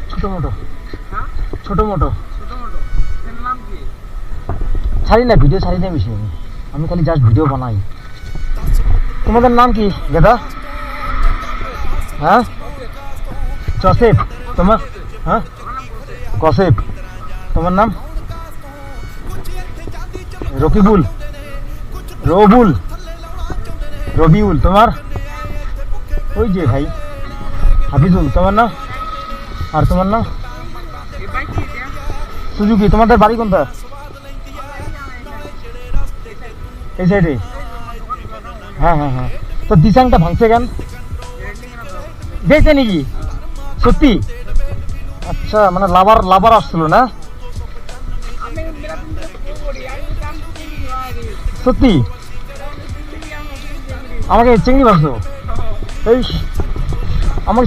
ছোট মোটো ছোট মোটো ছাড়ি না, ভিডিও ছাড়ি না বেশি। আমি খালি জাস্ট ভিডিও বানাই। তোমাদের নাম কি দাদা? হ্যাঁ, জসেফ। তোমার? হ্যাঁ, কসেফ। তোমার নাম? রকিবুল, রবুল, রবিউল। তোমার? ওই যে ভাই হাফিজুল। তোমার নাম? আর তোমার নাম? সুজুকি। তোমাদের বাড়ি কোনটা? এই সাইডে? হ্যাঁ হ্যাঁ হ্যাঁ। তো দিশাংটা ভাঙছে কেন? দেখছে নাকি? সত্যি? আচ্ছা, মানে লাভার লাভার আসছিল না? সত্যি? আমাকে চিংড়ি ভাবছো? এই